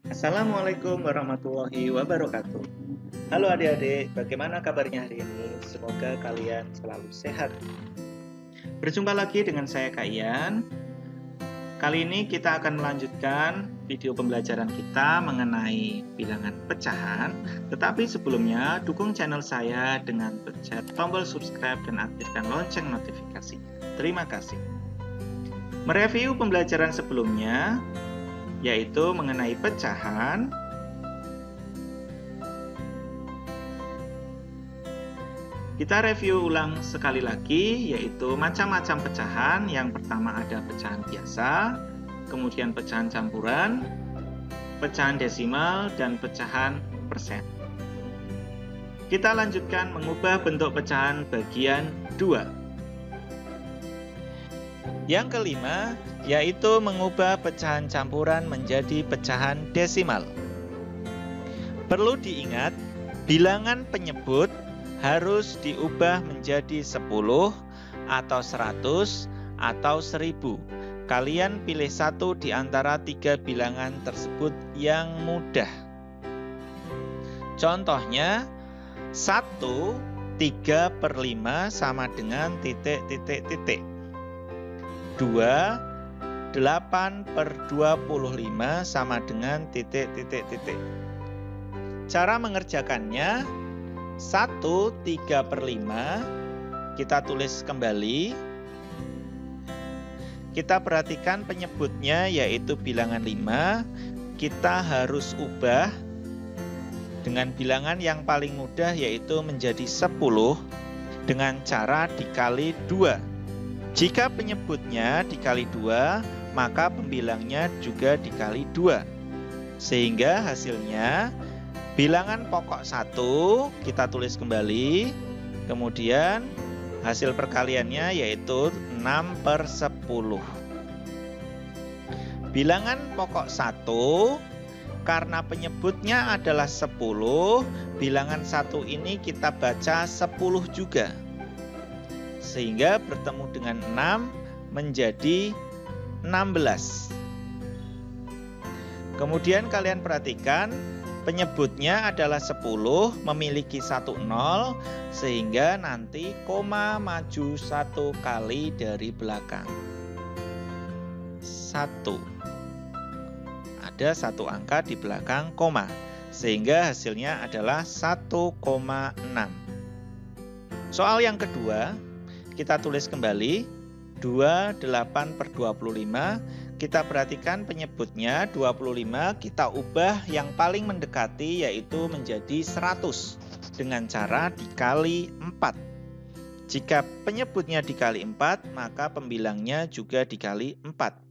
Assalamualaikum warahmatullahi wabarakatuh. Halo adik-adik, bagaimana kabarnya hari ini? Semoga kalian selalu sehat. Berjumpa lagi dengan saya Kak Ian. Kali ini kita akan melanjutkan video pembelajaran kita mengenai bilangan pecahan. Tetapi sebelumnya, dukung channel saya dengan pencet tombol subscribe dan aktifkan lonceng notifikasi. Terima kasih. Mereview pembelajaran sebelumnya, yaitu mengenai pecahan. Kita review ulang sekali lagi, yaitu macam-macam pecahan. Yang pertama ada pecahan biasa, kemudian pecahan campuran, pecahan desimal, dan pecahan persen. Kita lanjutkan mengubah bentuk pecahan bagian 2. Yang kelima, yaitu mengubah pecahan campuran menjadi pecahan desimal. Perlu diingat, bilangan penyebut harus diubah menjadi 10 atau 100 atau 1000. Kalian pilih satu di antara 3 bilangan tersebut yang mudah. Contohnya, 1 3/5 sama dengan titik-titik-titik. 2 8/25 sama dengan titik-titik-titik. Cara mengerjakannya, 1 3/5 kita tulis kembali. Kita perhatikan penyebutnya yaitu bilangan 5. Kita harus ubah dengan bilangan yang paling mudah yaitu menjadi 10 dengan cara dikali 2. Jika penyebutnya dikali 2, maka pembilangnya juga dikali 2. Sehingga hasilnya bilangan pokok 1 kita tulis kembali. Kemudian hasil perkaliannya yaitu 6/10. Bilangan pokok 1 karena penyebutnya adalah 10, bilangan 1 ini kita baca 10 juga. Sehingga bertemu dengan 6 menjadi 16. Kemudian kalian perhatikan penyebutnya adalah 10, memiliki 1 0, sehingga nanti koma maju 1 kali dari belakang. 1. Ada 1 angka di belakang koma, sehingga hasilnya adalah 1,6. Soal yang kedua, kita tulis kembali 28/25. Kita perhatikan penyebutnya 25, kita ubah yang paling mendekati yaitu menjadi 100 dengan cara dikali 4. Jika penyebutnya dikali 4, maka pembilangnya juga dikali 4.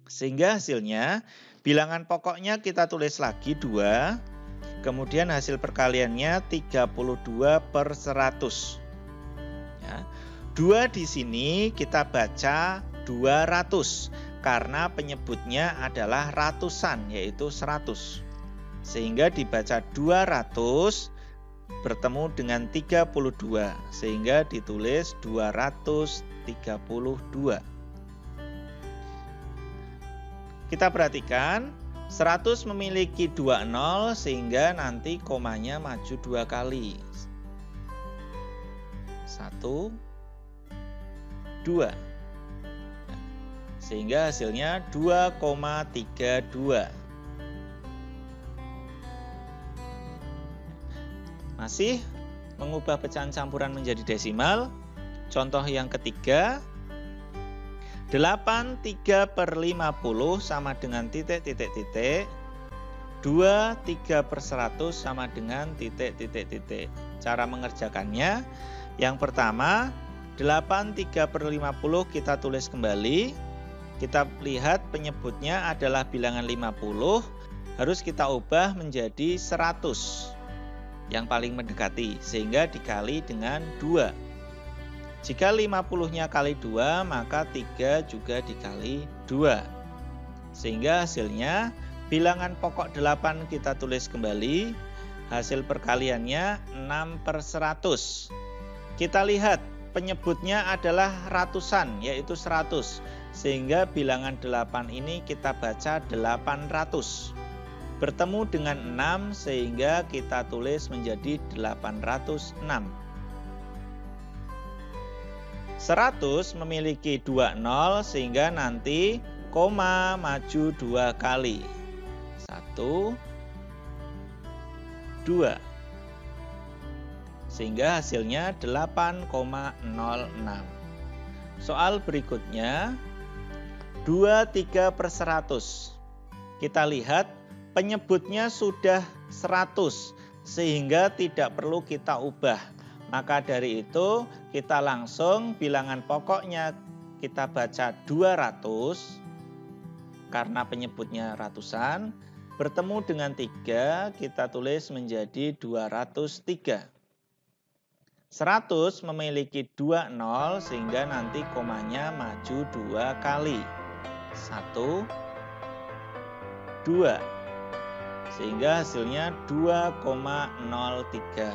Sehingga hasilnya bilangan pokoknya kita tulis lagi 2. Kemudian hasil perkaliannya 32/100. 2 di sini kita baca 200 karena penyebutnya adalah ratusan yaitu 100. Sehingga dibaca 200 bertemu dengan 32 sehingga ditulis 232. Kita perhatikan 100 memiliki 2 0 sehingga nanti komanya maju 2 kali. 1 2. Sehingga hasilnya 2,32. Masih mengubah pecahan campuran menjadi desimal. Contoh yang ketiga, 8 3/50 sama dengan titik-titik-titik. 2 3/100 sama dengan titik-titik-titik. Cara mengerjakannya, yang pertama 8 3/50 kita tulis kembali. Kita lihat penyebutnya adalah bilangan 50. Harus kita ubah menjadi 100 yang paling mendekati sehingga dikali dengan 2. Jika 50-nya kali 2, maka 3 juga dikali 2. Sehingga hasilnya bilangan pokok 8 kita tulis kembali. Hasil perkaliannya 6/100. Kita lihat penyebutnya adalah ratusan yaitu 100. Sehingga bilangan 8 ini kita baca 800. bertemu dengan 6 sehingga kita tulis menjadi 806. 100 memiliki 2 nol sehingga nanti koma maju 2 kali. 1, 2. Sehingga hasilnya 8,06. Soal berikutnya 23/100. Kita lihat penyebutnya sudah 100 sehingga tidak perlu kita ubah. Maka dari itu kita langsung bilangan pokoknya kita baca 200 karena penyebutnya ratusan. Bertemu dengan 3 kita tulis menjadi 203. 100 memiliki 2 nol sehingga nanti komanya maju 2 kali. 1, 2. Sehingga hasilnya 2,03.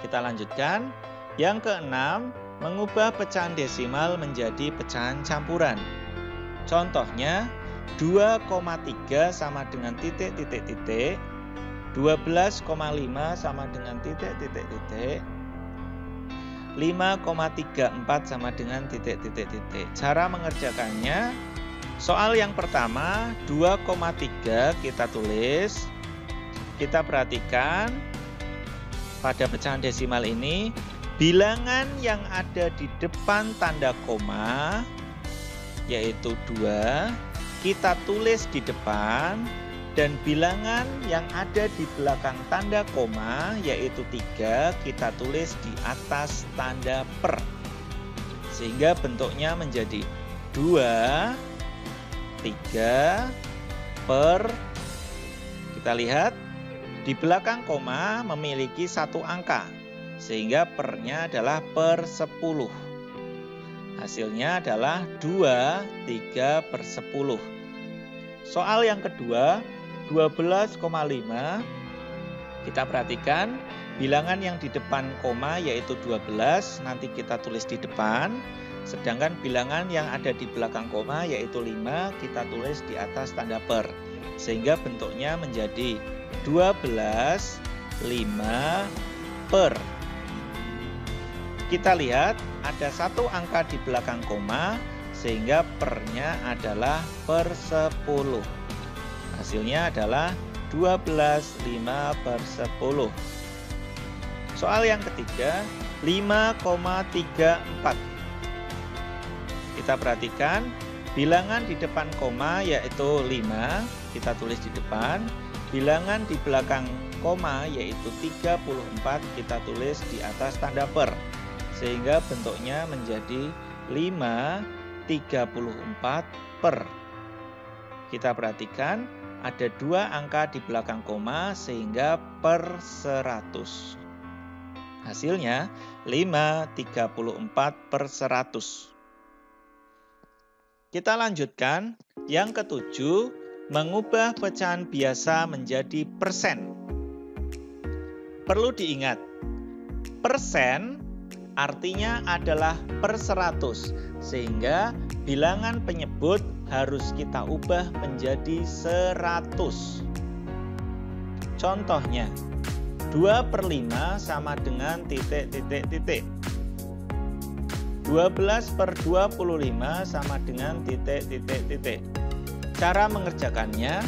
Kita lanjutkan. Yang keenam, mengubah pecahan desimal menjadi pecahan campuran. Contohnya 2,3 sama dengan titik, 12,5 sama dengan titik, 5,34 sama dengan titik. Cara mengerjakannya, soal yang pertama 2,3 kita tulis. Kita perhatikan pada pecahan desimal ini bilangan yang ada di depan tanda koma yaitu 2 kita tulis di depan, dan bilangan yang ada di belakang tanda koma yaitu 3 kita tulis di atas tanda per. Sehingga bentuknya menjadi 2, 3 per. Kita lihat di belakang koma memiliki 1 angka sehingga pernya adalah per 10. Hasilnya adalah 2, 3 per 10. Soal yang kedua 12,5. Kita perhatikan bilangan yang di depan koma yaitu 12 nanti kita tulis di depan. Sedangkan bilangan yang ada di belakang koma yaitu 5 kita tulis di atas tanda per. Sehingga bentuknya menjadi 12, 5 per. Kita lihat ada 1 angka di belakang koma sehingga pernya adalah per 10. Hasilnya adalah 12, 5 per 10. Soal yang ketiga 5,34. Kita perhatikan bilangan di depan koma yaitu 5 kita tulis di depan. Bilangan di belakang koma yaitu 34 kita tulis di atas tanda per. Sehingga bentuknya menjadi 5,34 per. Kita perhatikan ada 2 angka di belakang koma sehingga per 100. Hasilnya 5,34 per 100. Kita lanjutkan. Yang ketujuh, mengubah pecahan biasa menjadi persen. Perlu diingat, persen artinya adalah per 100, sehingga bilangan penyebut harus kita ubah menjadi 100. Contohnya, 2/5 sama dengan titik. 12/25 sama dengan titik. Cara mengerjakannya,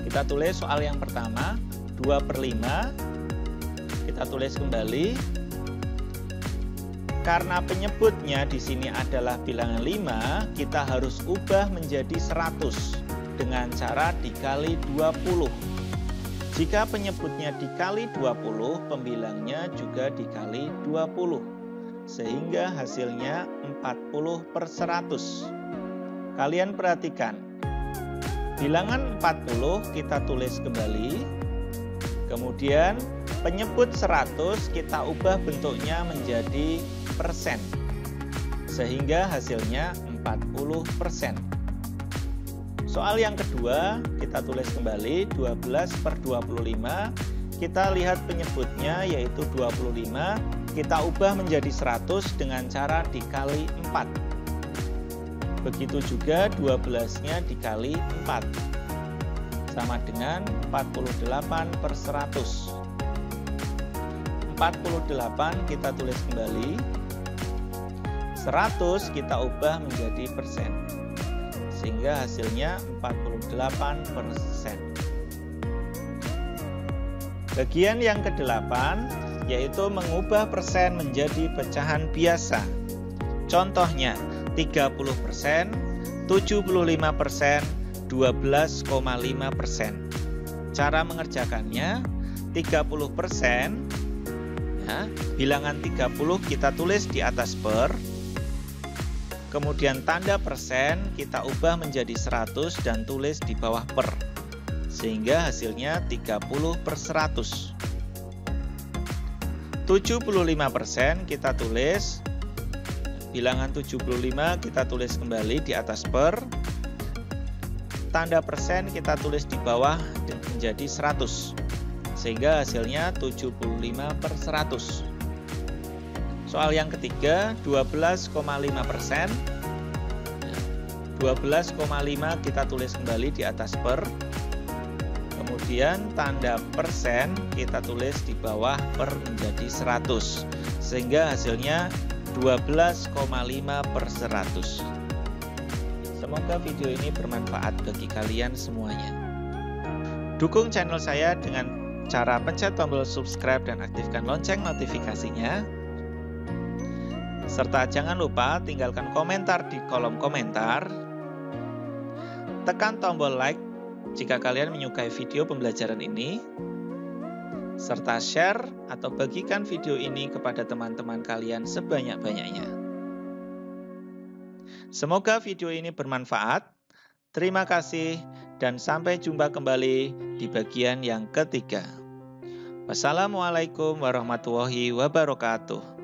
kita tulis soal yang pertama, 2/5, kita tulis kembali. Karena penyebutnya di sini adalah bilangan 5, kita harus ubah menjadi 100 dengan cara dikali 20. Jika penyebutnya dikali 20, pembilangnya juga dikali 20. Sehingga hasilnya 40 per 100. Kalian perhatikan, bilangan 40 kita tulis kembali. Kemudian penyebut 100 kita ubah bentuknya menjadi persen. Sehingga hasilnya 40%. Soal yang kedua, kita tulis kembali 12/25. Kita lihat penyebutnya yaitu 25. Kita ubah menjadi 100 dengan cara dikali 4. Begitu juga 12-nya dikali 4. sama dengan 48/100. 48 kita tulis kembali, 100 kita ubah menjadi persen, sehingga hasilnya 48%. Bagian yang ke-8 yaitu mengubah persen menjadi pecahan biasa. Contohnya 30%, 75%, 12,5%. Cara mengerjakannya 30%, ya, bilangan 30 kita tulis di atas per, kemudian tanda persen kita ubah menjadi 100 dan tulis di bawah per, sehingga hasilnya 30/100. 75% kita tulis, bilangan 75 kita tulis kembali di atas per, tanda persen kita tulis di bawah menjadi 100, sehingga hasilnya 75/100. Soal yang ketiga, 12,5%. 12,5 kita tulis kembali di atas per, kemudian tanda persen kita tulis di bawah per menjadi 100, sehingga hasilnya 12,5/100. Semoga video ini bermanfaat bagi kalian semuanya. Dukung channel saya dengan cara pencet tombol subscribe dan aktifkan lonceng notifikasinya. Serta jangan lupa tinggalkan komentar di kolom komentar. Tekan tombol like jika kalian menyukai video pembelajaran ini. Serta share atau bagikan video ini kepada teman-teman kalian sebanyak-banyaknya. Semoga video ini bermanfaat. Terima kasih dan sampai jumpa kembali di bagian yang ketiga. Wassalamualaikum warahmatullahi wabarakatuh.